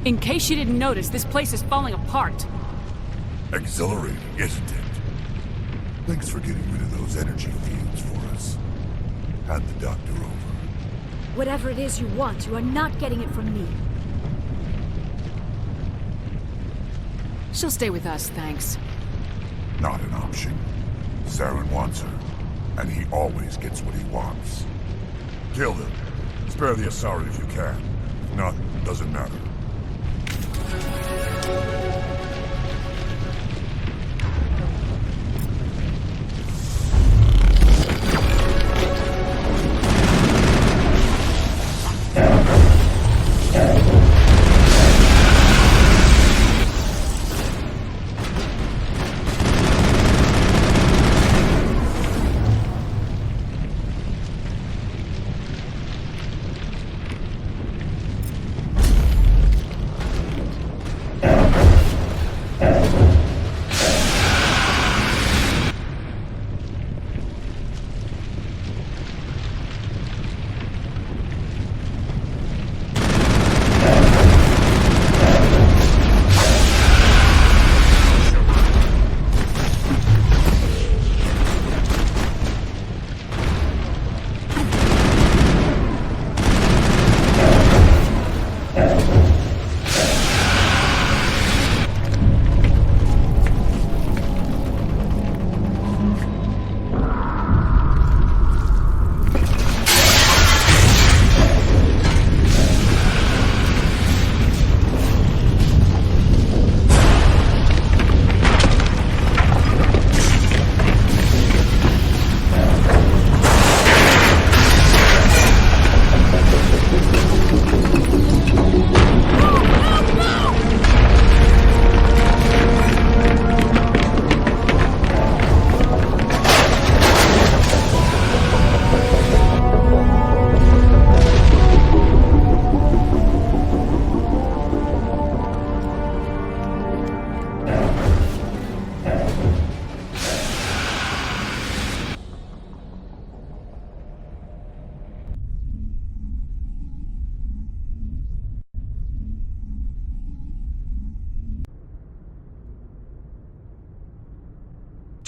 In case you didn't notice, this place is falling apart. Exhilarating, isn't it? Thanks for getting rid of those energy fields for us. Hand the doctor over. Whatever it is you want, you are not getting it from me. She'll stay with us, thanks. Not an option. Saren wants her, and he always gets what he wants. Kill them. Spare the Asari if you can. If not, doesn't matter.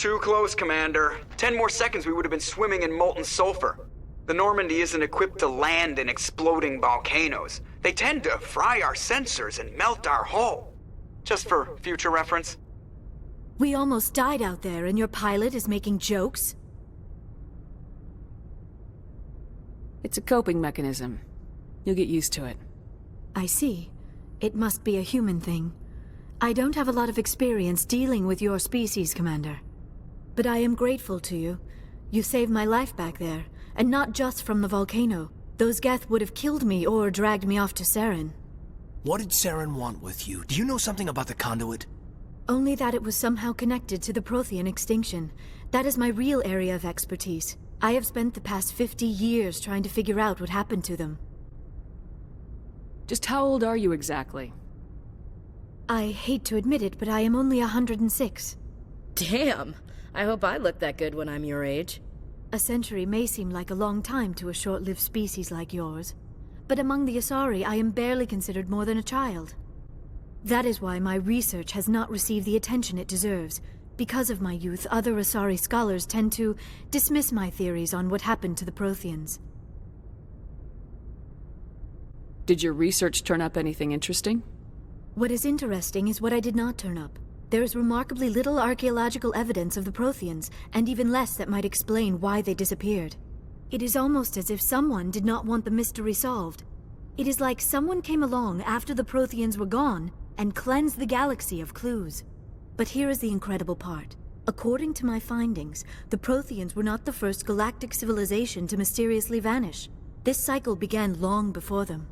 Too close, Commander. 10 more seconds we would have been swimming in molten sulfur. The Normandy isn't equipped to land in exploding volcanoes. They tend to fry our sensors and melt our hull. Just for future reference. We almost died out there, and your pilot is making jokes? It's a coping mechanism. You'll get used to it. I see. It must be a human thing. I don't have a lot of experience dealing with your species, Commander. But I am grateful to you. You saved my life back there, and not just from the volcano. Those Geth would have killed me or dragged me off to Saren. What did Saren want with you? Do you know something about the conduit? Only that it was somehow connected to the Prothean extinction. That is my real area of expertise. I have spent the past 50 years trying to figure out what happened to them. Just how old are you exactly? I hate to admit it, but I am only 106. Damn! I hope I look that good when I'm your age. A century may seem like a long time to a short-lived species like yours, but among the Asari I am barely considered more than a child. That is why my research has not received the attention it deserves. Because of my youth, other Asari scholars tend to dismiss my theories on what happened to the Protheans. Did your research turn up anything interesting? What is interesting is what I did not turn up. There is remarkably little archaeological evidence of the Protheans, and even less that might explain why they disappeared. It is almost as if someone did not want the mystery solved. It is like someone came along after the Protheans were gone and cleansed the galaxy of clues. But here is the incredible part. According to my findings, the Protheans were not the first galactic civilization to mysteriously vanish. This cycle began long before them.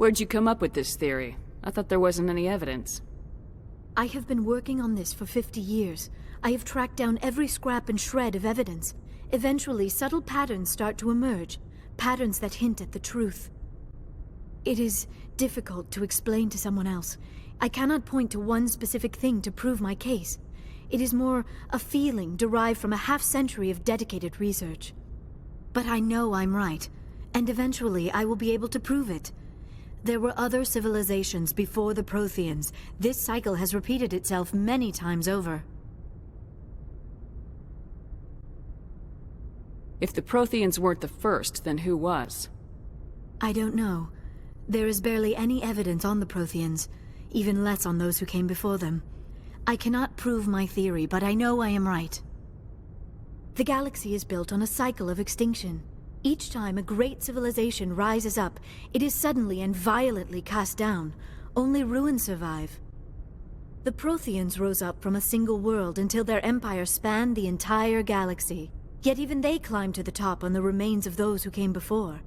Where'd you come up with this theory? I thought there wasn't any evidence. I have been working on this for 50 years. I have tracked down every scrap and shred of evidence. Eventually, subtle patterns start to emerge, patterns that hint at the truth. It is difficult to explain to someone else. I cannot point to one specific thing to prove my case. It is more a feeling derived from a half-century of dedicated research. But I know I'm right, And eventually I will be able to prove it. There were other civilizations before the Protheans. This cycle has repeated itself many times over. If the Protheans weren't the first, then who was? I don't know. There is barely any evidence on the Protheans, even less on those who came before them. I cannot prove my theory, but I know I am right. The galaxy is built on a cycle of extinction. Each time a great civilization rises up, it is suddenly and violently cast down. Only ruins survive. The Protheans rose up from a single world until their empire spanned the entire galaxy. Yet even they climbed to the top on the remains of those who came before.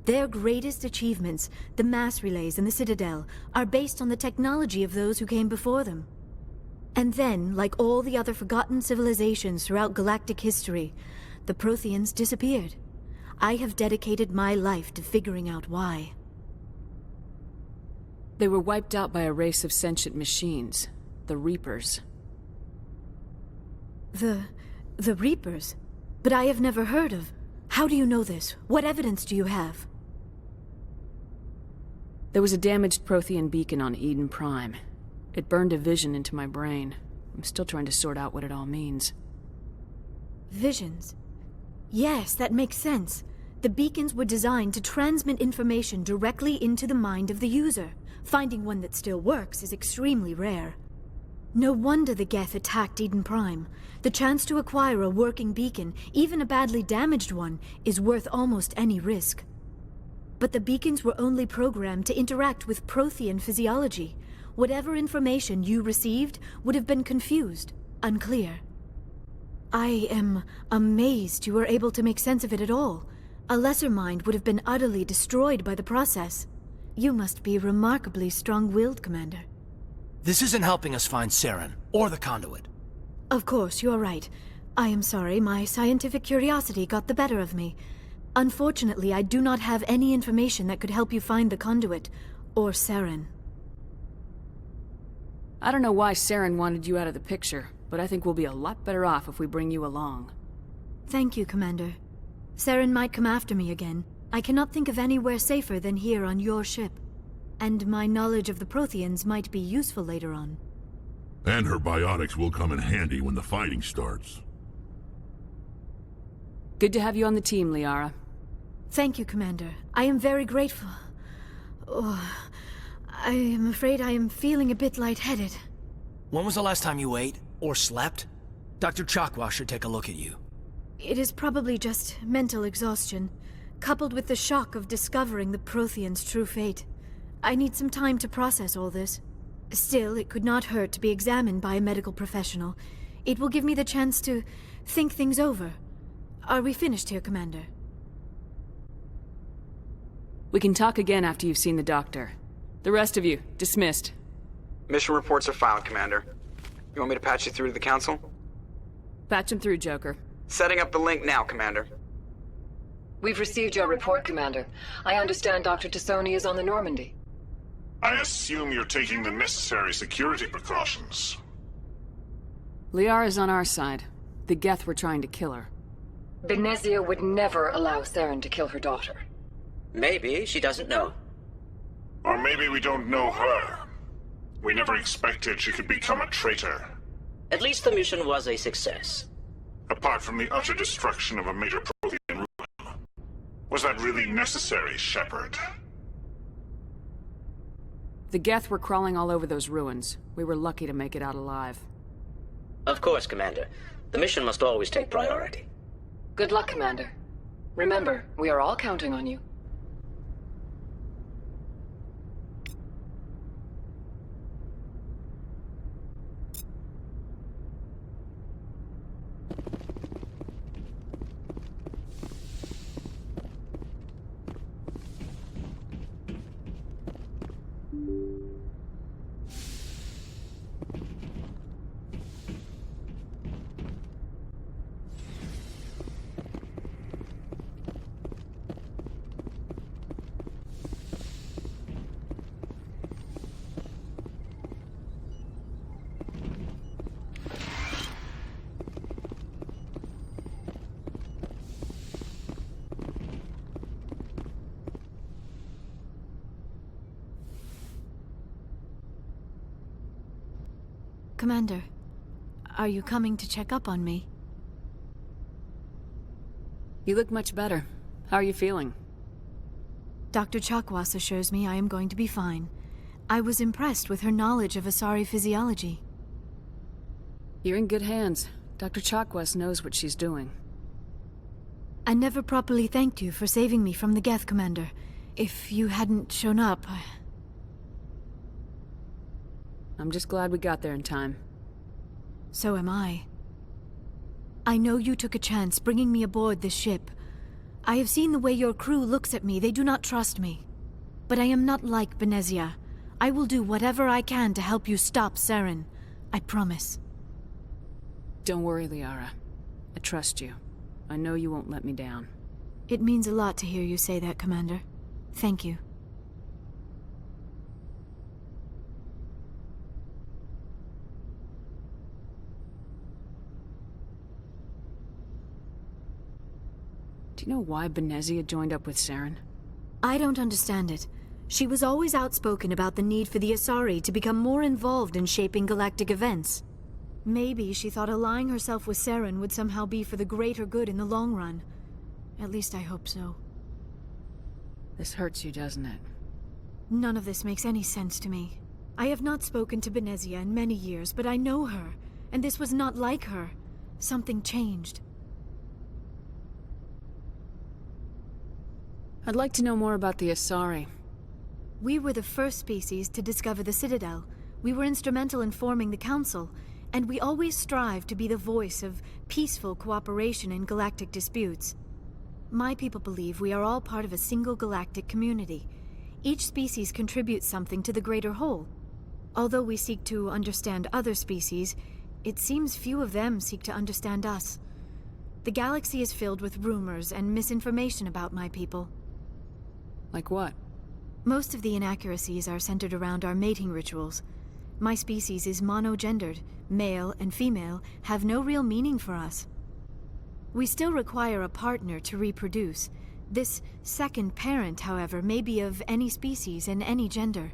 Their greatest achievements, the mass relays and the Citadel, are based on the technology of those who came before them. And then, like all the other forgotten civilizations throughout galactic history, the Protheans disappeared. I have dedicated my life to figuring out why. They were wiped out by a race of sentient machines, the Reapers. The Reapers? But I have never heard of... How do you know this? What evidence do you have? There was a damaged Prothean beacon on Eden Prime. It burned a vision into my brain. I'm still trying to sort out what it all means. Visions? Yes, that makes sense. The beacons were designed to transmit information directly into the mind of the user. Finding one that still works is extremely rare. No wonder the Geth attacked Eden Prime. The chance to acquire a working beacon, even a badly damaged one, is worth almost any risk. But the beacons were only programmed to interact with Prothean physiology. Whatever information you received would have been confused, unclear. I am amazed you were able to make sense of it at all. A lesser mind would have been utterly destroyed by the process. You must be remarkably strong-willed, Commander. This isn't helping us find Saren, or the conduit. Of course, you are right. I am sorry, my scientific curiosity got the better of me. Unfortunately, I do not have any information that could help you find the conduit, or Saren. I don't know why Saren wanted you out of the picture, but I think we'll be a lot better off if we bring you along. Thank you, Commander. Saren might come after me again. I cannot think of anywhere safer than here on your ship. And my knowledge of the Protheans might be useful later on. And her biotics will come in handy when the fighting starts. Good to have you on the team, Liara. Thank you, Commander. I am very grateful. Oh, I am afraid I am feeling a bit lightheaded. When was the last time you ate, or slept? Dr. Chakwa should take a look at you. It is probably just mental exhaustion, coupled with the shock of discovering the Protheans' true fate. I need some time to process all this. Still, it could not hurt to be examined by a medical professional. It will give me the chance to think things over. Are we finished here, Commander? We can talk again after you've seen the doctor. The rest of you, dismissed. Mission reports are filed, Commander. You want me to patch you through to the Council? Patch him through, Joker. Setting up the link now, Commander. We've received your report, Commander. I understand Dr. Tassoni is on the Normandy. I assume you're taking the necessary security precautions. Liara's on our side. The Geth were trying to kill her. Benezia would never allow Saren to kill her daughter. Maybe she doesn't know. Or maybe we don't know her. We never expected she could become a traitor. At least the mission was a success. Apart from the utter destruction of a major Prothean ruin. Was that really necessary, Shepard? The Geth were crawling all over those ruins. We were lucky to make it out alive. Of course, Commander. The mission must always take priority. Good luck, Commander. Remember, we are all counting on you. Commander, are you coming to check up on me? You look much better. How are you feeling? Dr. Chakwas assures me I am going to be fine. I was impressed with her knowledge of Asari physiology. You're in good hands. Dr. Chakwas knows what she's doing. I never properly thanked you for saving me from the Geth, Commander. If you hadn't shown up, I'm just glad we got there in time. So am I. I know you took a chance bringing me aboard this ship. I have seen the way your crew looks at me. They do not trust me. But I am not like Benezia. I will do whatever I can to help you stop Saren. I promise. Don't worry, Liara. I trust you. I know you won't let me down. It means a lot to hear you say that, Commander. Thank you. Do you know why Benezia joined up with Saren? I don't understand it. She was always outspoken about the need for the Asari to become more involved in shaping galactic events. Maybe she thought allying herself with Saren would somehow be for the greater good in the long run. At least I hope so. This hurts you, doesn't it? None of this makes any sense to me. I have not spoken to Benezia in many years, but I know her, and this was not like her. Something changed. I'd like to know more about the Asari. We were the first species to discover the Citadel. We were instrumental in forming the Council, and we always strive to be the voice of peaceful cooperation in galactic disputes. My people believe we are all part of a single galactic community. Each species contributes something to the greater whole. Although we seek to understand other species, it seems few of them seek to understand us. The galaxy is filled with rumors and misinformation about my people. Like what? Most of the inaccuracies are centered around our mating rituals. My species is monogendered. Male and female have no real meaning for us. We still require a partner to reproduce. This second parent, however, may be of any species and any gender.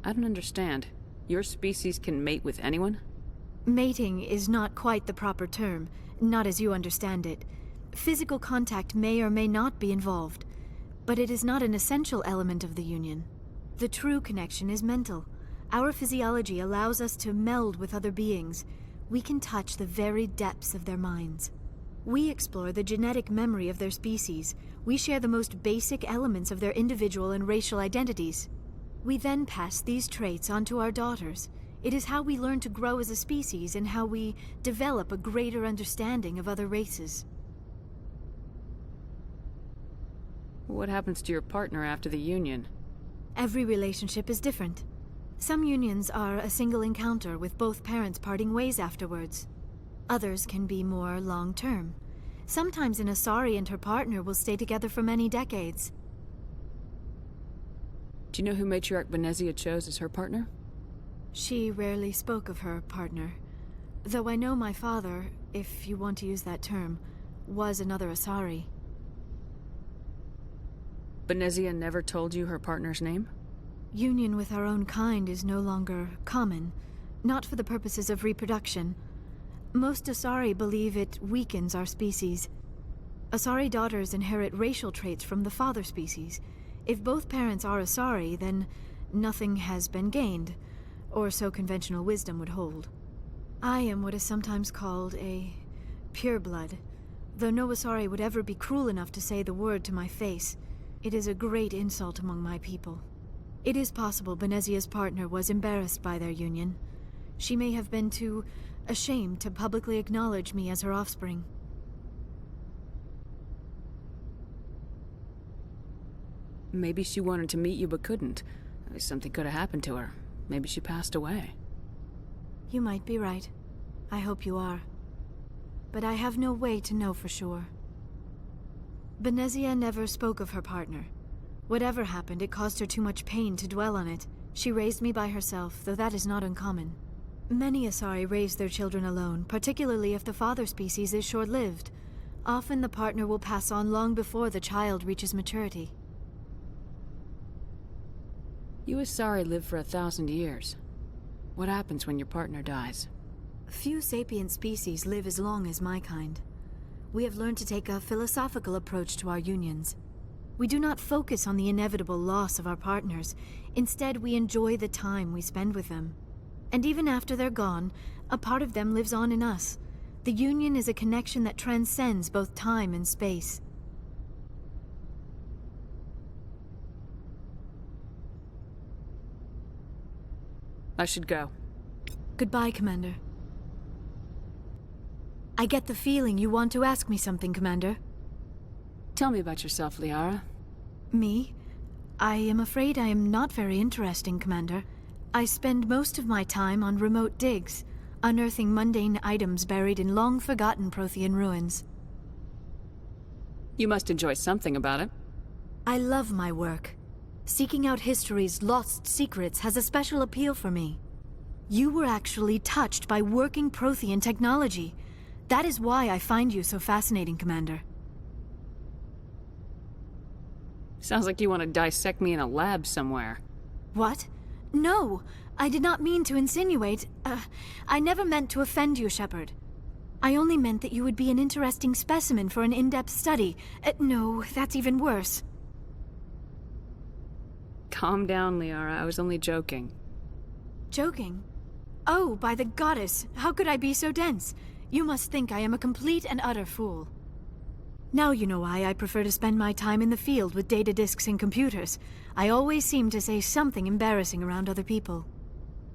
I don't understand. Your species can mate with anyone? Mating is not quite the proper term, not as you understand it. Physical contact may or may not be involved, but it is not an essential element of the union. The true connection is mental. Our physiology allows us to meld with other beings. We can touch the very depths of their minds. We explore the genetic memory of their species. We share the most basic elements of their individual and racial identities. We then pass these traits on to our daughters. It is how we learn to grow as a species and how we develop a greater understanding of other races. What happens to your partner after the union? Every relationship is different. Some unions are a single encounter with both parents parting ways afterwards. Others can be more long-term. Sometimes an Asari and her partner will stay together for many decades. Do you know who Matriarch Benezia chose as her partner? She rarely spoke of her partner. Though I know my father, if you want to use that term, was another Asari. Benezia never told you her partner's name? Union with our own kind is no longer common, not for the purposes of reproduction. Most Asari believe it weakens our species. Asari daughters inherit racial traits from the father species. If both parents are Asari, then nothing has been gained, or so conventional wisdom would hold. I am what is sometimes called a pureblood, though no Asari would ever be cruel enough to say the word to my face. It is a great insult among my people. It is possible Benezia's partner was embarrassed by their union. She may have been too ashamed to publicly acknowledge me as her offspring. Maybe she wanted to meet you but couldn't. Something could have happened to her. Maybe she passed away. You might be right. I hope you are. But I have no way to know for sure. Benezia never spoke of her partner. Whatever happened, it caused her too much pain to dwell on it. She raised me by herself, though that is not uncommon. Many Asari raise their children alone, particularly if the father species is short-lived. Often the partner will pass on long before the child reaches maturity. You Asari lived for 1,000 years. What happens when your partner dies? Few sapient species live as long as my kind. We have learned to take a philosophical approach to our unions. We do not focus on the inevitable loss of our partners. Instead, we enjoy the time we spend with them. And even after they're gone, a part of them lives on in us. The union is a connection that transcends both time and space. I should go. Goodbye, Commander. I get the feeling you want to ask me something, Commander. Tell me about yourself, Liara. Me? I am afraid I am not very interesting, Commander. I spend most of my time on remote digs, unearthing mundane items buried in long-forgotten Prothean ruins. You must enjoy something about it. I love my work. Seeking out history's lost secrets has a special appeal for me. You were actually touched by working Prothean technology. That is why I find you so fascinating, Commander. Sounds like you want to dissect me in a lab somewhere. What? No! I did not mean to insinuate. I never meant to offend you, Shepard. I only meant that you would be an interesting specimen for an in-depth study. No, that's even worse. Calm down, Liara. I was only joking. Joking? Oh, by the goddess, how could I be so dense? You must think I am a complete and utter fool. Now you know why I prefer to spend my time in the field with data disks and computers. I always seem to say something embarrassing around other people.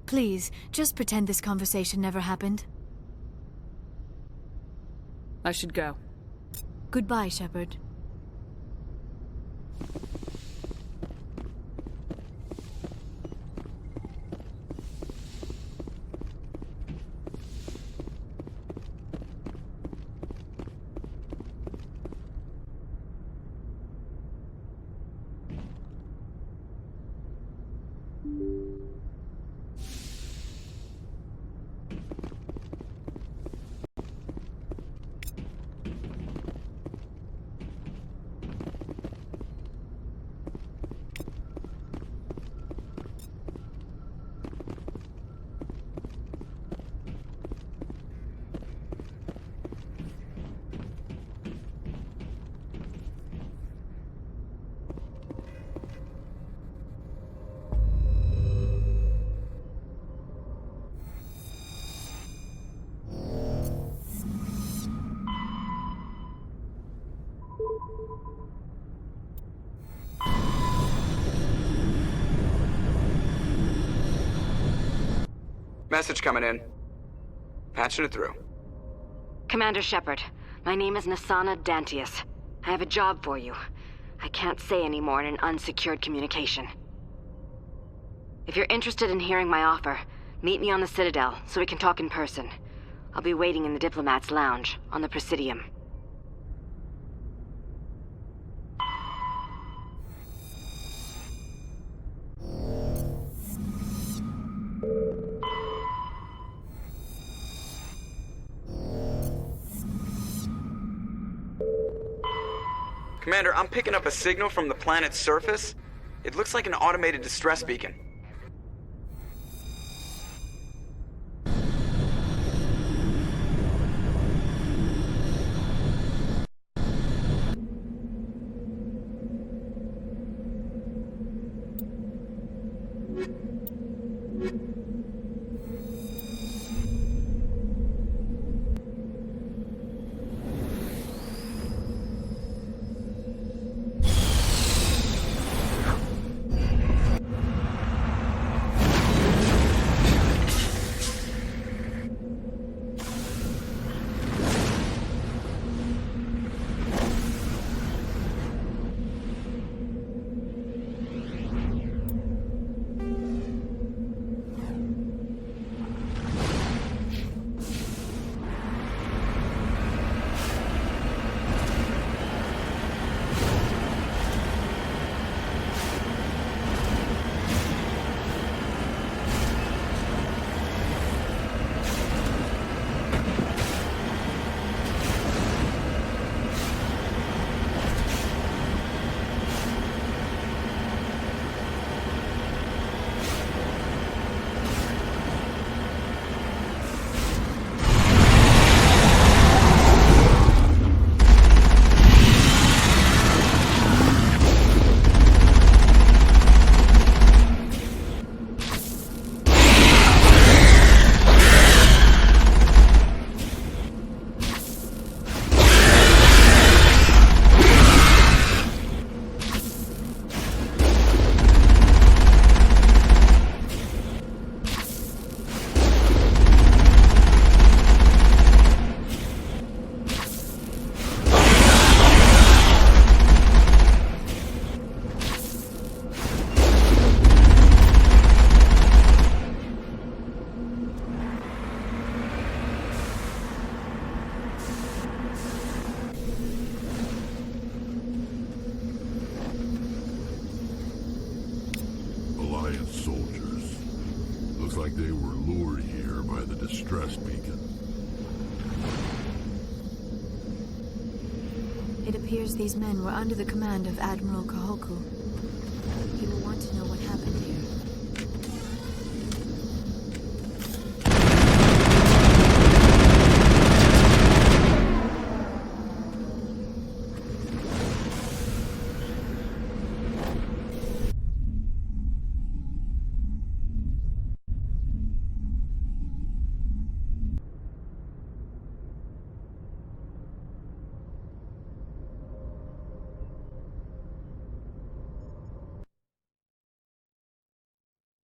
Please, just pretend this conversation never happened. I should go. Goodbye, Shepard. Message coming in. Patching it through. Commander Shepard, my name is Nasana Dantius. I have a job for you. I can't say any more in an unsecured communication. If you're interested in hearing my offer, meet me on the Citadel so we can talk in person. I'll be waiting in the Diplomat's Lounge on the Presidium. Commander, I'm picking up a signal from the planet's surface. It looks like an automated distress beacon. like they were lured here by the distress beacon. It appears these men were under the command of Admiral Kahoku. He will want to know what happened here.